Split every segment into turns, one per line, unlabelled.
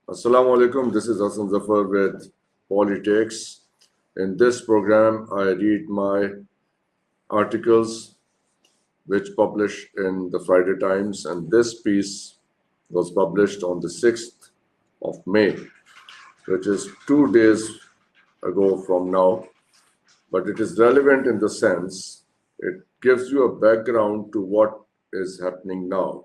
Assalamu alaikum. This is Hassan Zafar with POLiTAKES. In this program, I read my articles which published in the Friday Times, and this piece was published on the 6th of May, which is 2 days ago from now. But it is relevant in the sense it gives you a background to what is happening now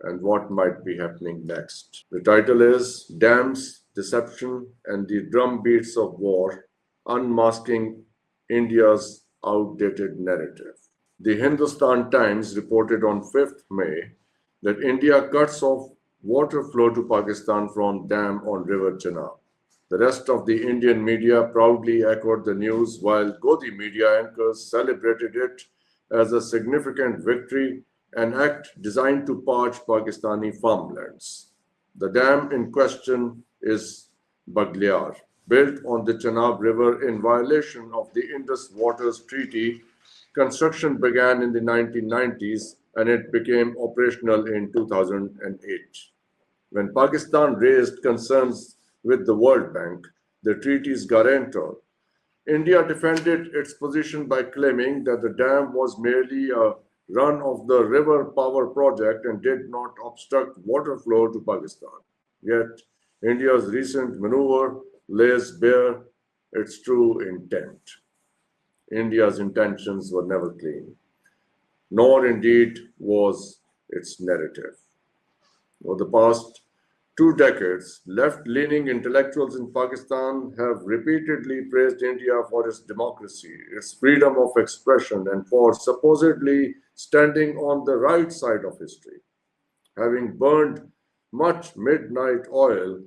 and what might be happening next. The title is Dams, Deception, and the Drumbeats of War, Unmasking India's Outdated Narrative. The Hindustan Times reported on 5th May that India cuts off water flow to Pakistan from dam on River Chenab. The rest of the Indian media proudly echoed the news, while Godi media anchors celebrated it as a significant victory, an act designed to parch Pakistani farmlands. The dam in question is Baglyar, built on the Chenab River in violation of the Indus Waters Treaty. Construction began in the 1990s and it became operational in 2008. When Pakistan raised concerns with the World Bank, the treaty's guarantor, India defended its position by claiming that the dam was merely a run-of-the-river power project and did not obstruct water flow to Pakistan. Yet, India's recent maneuver lays bare its true intent. India's intentions were never clean, nor indeed was its narrative. Over the past 2 decades, left-leaning intellectuals in Pakistan have repeatedly praised India for its democracy, its freedom of expression, and for supposedly standing on the right side of history. Having burned much midnight oil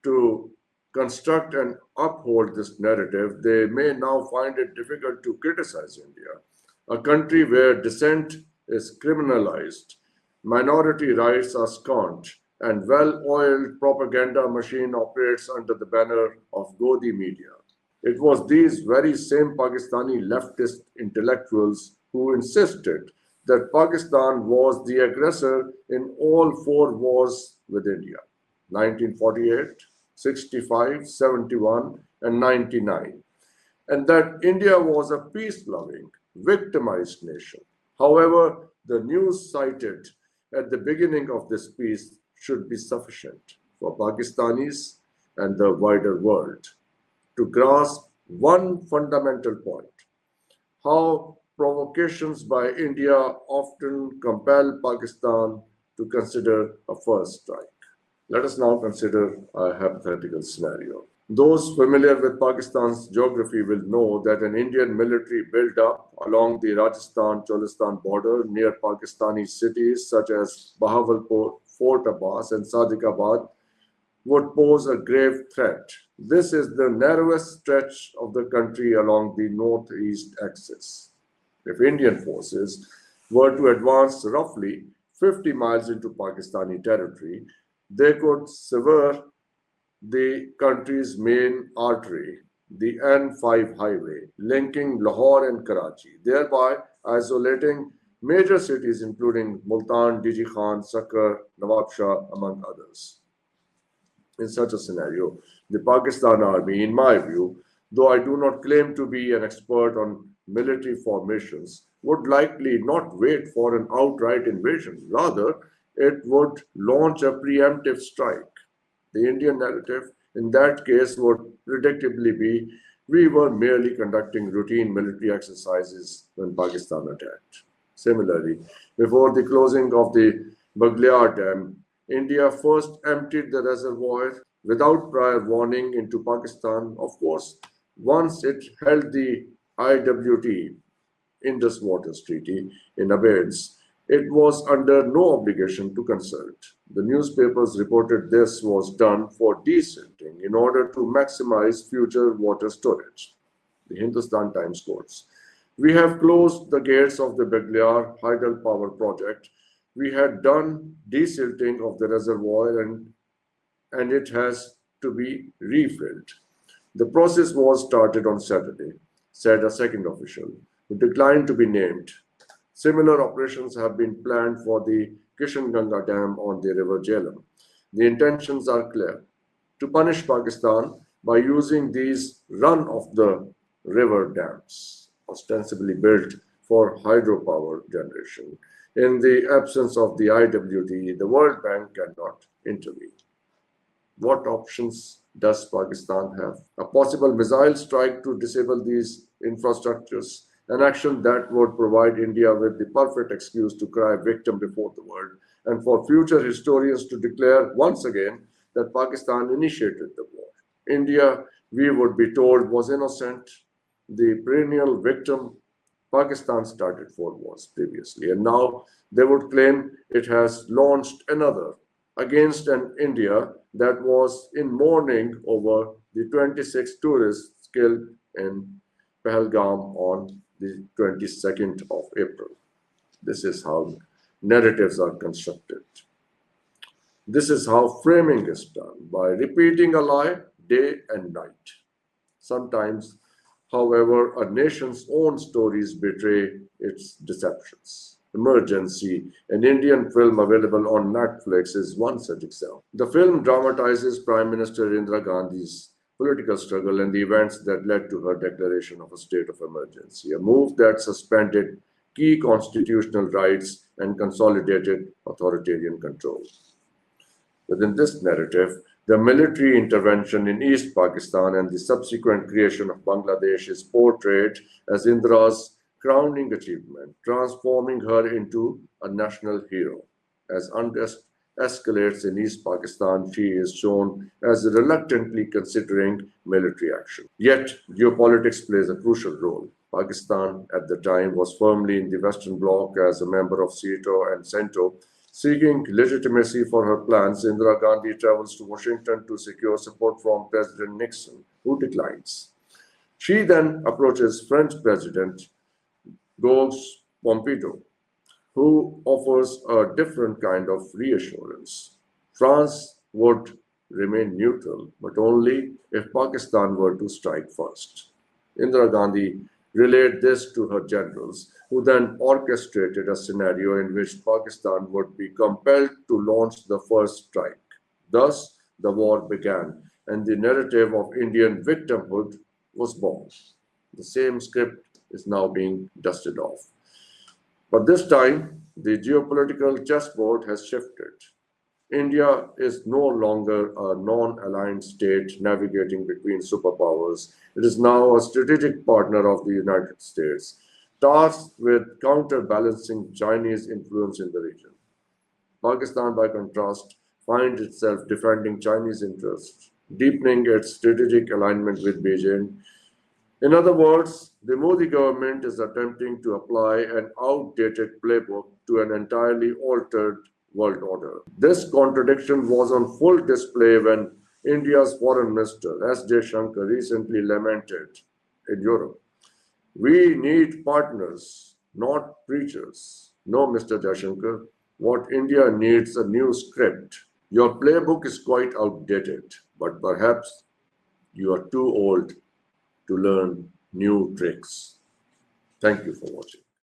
to construct and uphold this narrative, they may now find it difficult to criticize India, a country where dissent is criminalized, minority rights are scorned, and well-oiled propaganda machine operates under the banner of Godi media. It was these very same Pakistani leftist intellectuals who insisted that Pakistan was the aggressor in all 4 wars with India: 1948, 65, 71, and 99, and that India was a peace-loving, victimized nation. However, the news cited at the beginning of this piece should be sufficient for Pakistanis and the wider world to grasp one fundamental point: how provocations by India often compel Pakistan to consider a first strike. Let us now consider a hypothetical scenario. Those familiar with Pakistan's geography will know that an Indian military build-up along the Rajasthan-Cholistan border near Pakistani cities such as Bahawalpur, Fort Abbas, and Sadiqabad would pose a grave threat. This is the narrowest stretch of the country along the northeast axis. If Indian forces were to advance roughly 50 miles into Pakistani territory, they could sever the country's main artery, the N5 highway, linking Lahore and Karachi, thereby isolating major cities including Multan, Diji Khan, Sakkar, Nawab Shah, among others. In such a scenario, the Pakistan Army, in my view, though I do not claim to be an expert on military formations, would likely not wait for an outright invasion. Rather, it would launch a preemptive strike. The Indian narrative in that case would predictably be, we were merely conducting routine military exercises when Pakistan attacked. Similarly, before the closing of the Baglyar Dam, India first emptied the reservoir without prior warning into Pakistan. Of course, once it held the IWT, Indus Waters Treaty, in abeyance, it was under no obligation to consult. The newspapers reported this was done for desilting in order to maximize future water storage. The Hindustan Times quotes, "We have closed the gates of the Baglyar Hydel Power Project. We had done desilting of the reservoir and it has to be refilled. The process was started on Saturday," said a second official, who declined to be named. Similar operations have been planned for the Kishanganga Dam on the river Jhelum. The intentions are clear: to punish Pakistan by using these run-of-the-river dams, ostensibly built for hydropower generation. In the absence of the IWD, the World Bank cannot intervene. What options does Pakistan have? A possible missile strike to disable these infrastructures, an action that would provide India with the perfect excuse to cry victim before the world, and for future historians to declare once again that Pakistan initiated the war. India, we would be told, was innocent, the perennial victim. Pakistan started 4 wars previously, and now they would claim it has launched another against an India that was in mourning over the 26 tourists killed in Pahalgam on the 22nd of April. This is how narratives are constructed. This is how framing is done, by repeating a lie day and night. Sometimes, however, a nation's own stories betray its deceptions. Emergency, an Indian film available on Netflix, is one such example. The film dramatizes Prime Minister Indira Gandhi's political struggle and the events that led to her declaration of a state of emergency, a move that suspended key constitutional rights and consolidated authoritarian control. Within this narrative, the military intervention in East Pakistan and the subsequent creation of Bangladesh is portrayed as Indira's crowning achievement, transforming her into a national hero. As unrest escalates in East Pakistan, she is shown as reluctantly considering military action. Yet, geopolitics plays a crucial role. Pakistan at the time was firmly in the Western Bloc as a member of SEATO and CENTO. Seeking legitimacy for her plans, Indira Gandhi travels to Washington to secure support from President Nixon, who declines. She then approaches French President Gauguin Pompidou, who offers a different kind of reassurance. France would remain neutral, but only if Pakistan were to strike first. Indira Gandhi relayed this to her generals, who then orchestrated a scenario in which Pakistan would be compelled to launch the first strike. Thus, the war began, and the narrative of Indian victimhood was born. The same script is now being dusted off. But this time, the geopolitical chessboard has shifted. India is no longer a non-aligned state navigating between superpowers. It is now a strategic partner of the United States, tasked with counterbalancing Chinese influence in the region. Pakistan, by contrast, finds itself defending Chinese interests, deepening its strategic alignment with Beijing. In other words, the Modi government is attempting to apply an outdated playbook to an entirely altered world order. This contradiction was on full display when India's Foreign Minister S. Jaishankar recently lamented in Europe. We need partners, not preachers. No, Mr. Jaishankar, what India needs a new script. Your playbook is quite outdated, but perhaps you are too old to learn new tricks. Thank you for watching.